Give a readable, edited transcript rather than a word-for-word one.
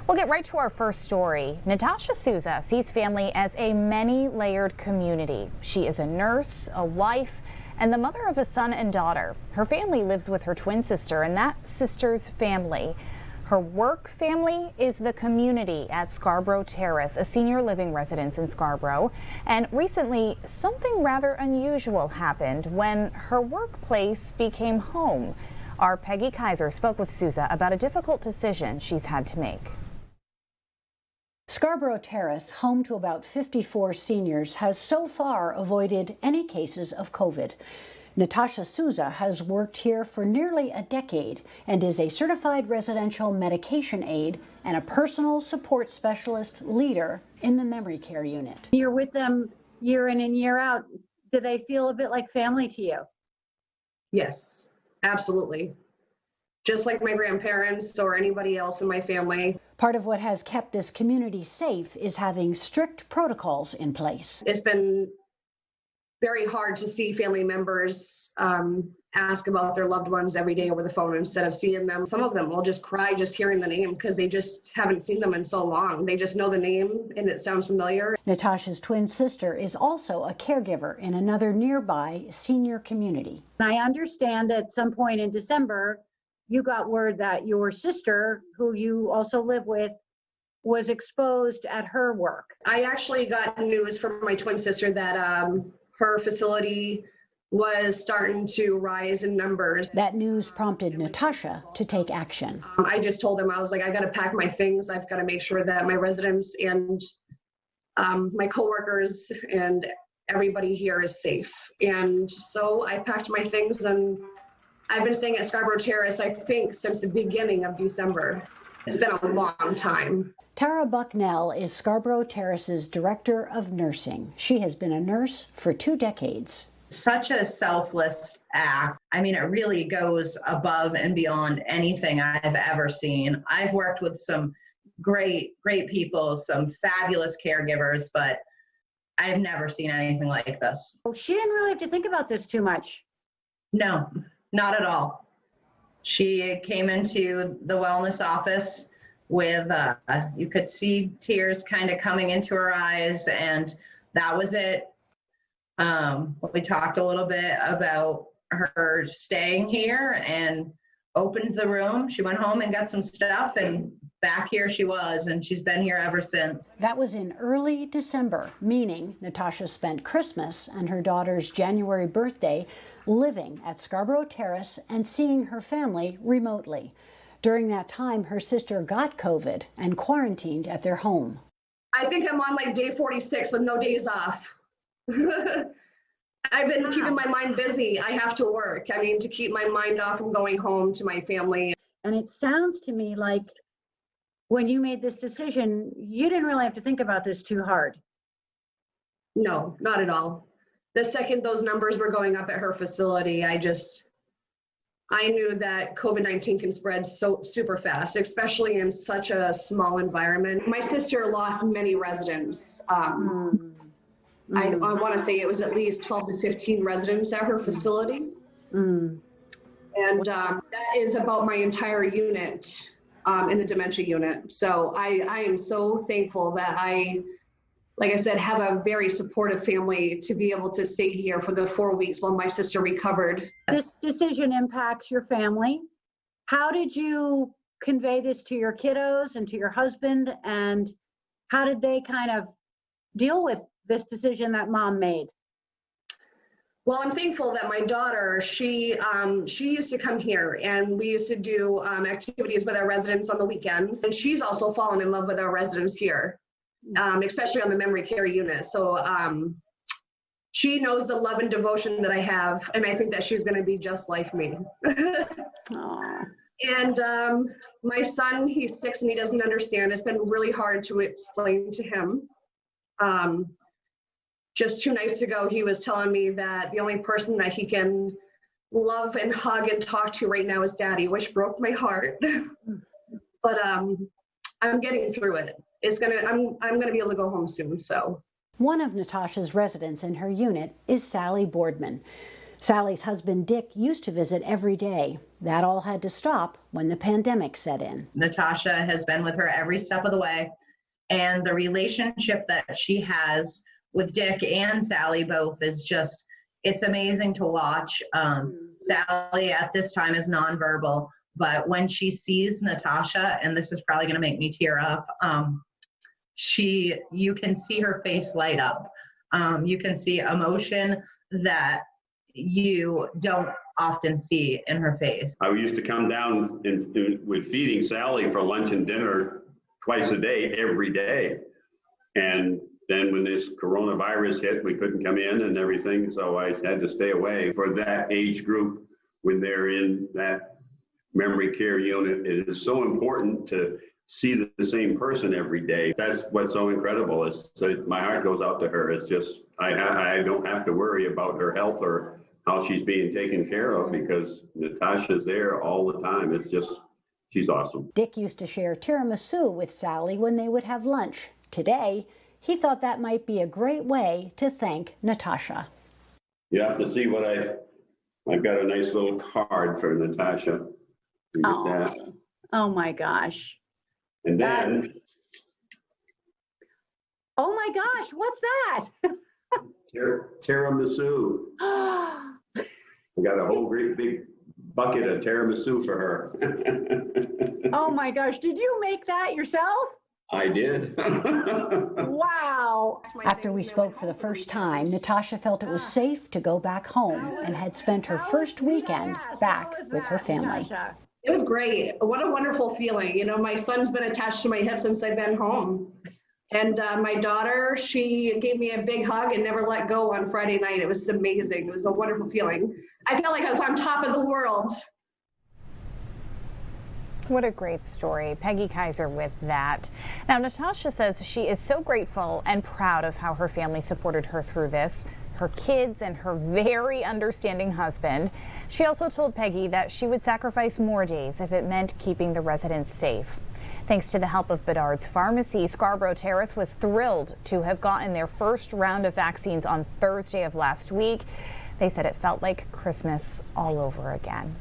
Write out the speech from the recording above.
We'll get right to our first story. Natasha Souza sees family as a many-layered community. She is a nurse, a wife, and the mother of a son and daughter. Her family lives with her twin sister and that sister's family. Her work family is the community at Scarborough Terrace, a senior living residence in Scarborough. And recently, something rather unusual happened when her workplace became home. Our Peggy Kaiser spoke with Souza about a difficult decision she's had to make. Scarborough Terrace, home to about 54 seniors, has so far avoided any cases of COVID. Natasha Souza has worked here for nearly a decade and is a certified residential medication aide and a personal support specialist leader in the memory care unit. You're with them year in and year out. Do they feel a bit like family to you? Yes, absolutely. Just like my grandparents or anybody else in my family. Part of what has kept this community safe is having strict protocols in place. It's been very hard to see family members ask about their loved ones every day over the phone instead of seeing them. Some of them will just cry just hearing the name because they just haven't seen them in so long. They just know the name and it sounds familiar. Natasha's twin sister is also a caregiver in another nearby senior community. I understand at some point in December, you got word that your sister, who you also live with, was exposed at her work. I actually got news from my twin sister that her facility was starting to rise in numbers. That news prompted Natasha to take action. I just told him, I was like, I got to pack my things. I've got to make sure that my residents and my coworkers and everybody here is safe. And so I packed my things and I've been staying at Scarborough Terrace, I think, since the beginning of December. It's been a long time. Tara Bucknell is Scarborough Terrace's Director of Nursing. She has been a nurse for 2 decades. Such a selfless act. I mean, it really goes above and beyond anything I've ever seen. I've worked with some great people, some fabulous caregivers, but I've never seen anything like this. She didn't really have to think about this too much. No, not at all. She came into the wellness office with, you could see tears kind of coming into her eyes, and that was it. We talked a little bit about her staying here and opened the room. She went home and got some stuff, and back here she was, and she's been here ever since. That was in early December, meaning Natasha spent Christmas and her daughter's January birthday living at Scarborough Terrace and seeing her family remotely. During that time, her sister got COVID and quarantined at their home. I think I'm on like day 46 with no days off. I've been keeping my mind busy. I have to work. I mean, to keep my mind off from going home to my family. And it sounds to me like when you made this decision, you didn't really have to think about this too hard. No, not at all. The second those numbers were going up at her facility, I knew that COVID-19 can spread so super fast, especially in such a small environment. My sister lost many residents. I want to say it was at least 12 to 15 residents at her facility. And that is about my entire unit in the dementia unit. So I am so thankful that I, like I said, have a very supportive family to be able to stay here for the 4 weeks while my sister recovered. This decision impacts your family. How did you convey this to your kiddos and to your husband? And how did they kind of deal with this decision that mom made? Well, I'm thankful that my daughter, she used to come here and we used to do activities with our residents on the weekends. And she's also fallen in love with our residents here. Especially on the memory care unit. So she knows the love and devotion that I have, and I think that she's going to be just like me. And my son, he's 6 and he doesn't understand. It's been really hard to explain to him. Just 2 nights ago, he was telling me that the only person that he can love and hug and talk to right now is Daddy, which broke my heart. But I'm getting through it. I'm gonna be able to go home soon. So one of Natasha's residents in her unit is Sally Boardman. Sally's husband Dick used to visit every day. That all had to stop when the pandemic set in. Natasha has been with her every step of the way, and the relationship that she has with Dick and Sally both is just, it's amazing to watch. Sally at this time is nonverbal, but when she sees Natasha, and this is probably going to make me tear up, you can see her face light up. You can see emotion that you don't often see in her face. I used to come down with feeding Sally for lunch and dinner twice a day, every day. And then when this coronavirus hit, we couldn't come in and everything, so I had to stay away. For that age group, when they're in that memory care unit, it is so important to see the same person every day. That's what's so incredible. My heart goes out to her. It's just, I don't have to worry about her health or how she's being taken care of because Natasha's there all the time. It's just, she's awesome. Dick used to share tiramisu with Sally when they would have lunch. Today, he thought that might be a great way to thank Natasha. You have to see what I've got a nice little card for Natasha. Oh my gosh. And then. Oh my gosh, what's that? Tiramisu. I got a whole great big bucket of tiramisu for her. Oh my gosh, did you make that yourself? I did. Wow. After we spoke for the first time, Natasha felt it was safe to go back home and had spent her first weekend back with her family. Natasha? It was great. What a wonderful feeling. You know, my son's been attached to my hip since I've been home. And my daughter, she gave me a big hug and never let go on Friday night. It was amazing. It was a wonderful feeling. I felt like I was on top of the world. What a great story. Peggy Kaiser with that. Now, Natasha says she is so grateful and proud of how her family supported her through this, her kids and her very understanding husband. She also told Peggy that she would sacrifice more days if it meant keeping the residents safe. Thanks to the help of Bedard's Pharmacy, Scarborough Terrace was thrilled to have gotten their first round of vaccines on Thursday of last week. They said it felt like Christmas all over again.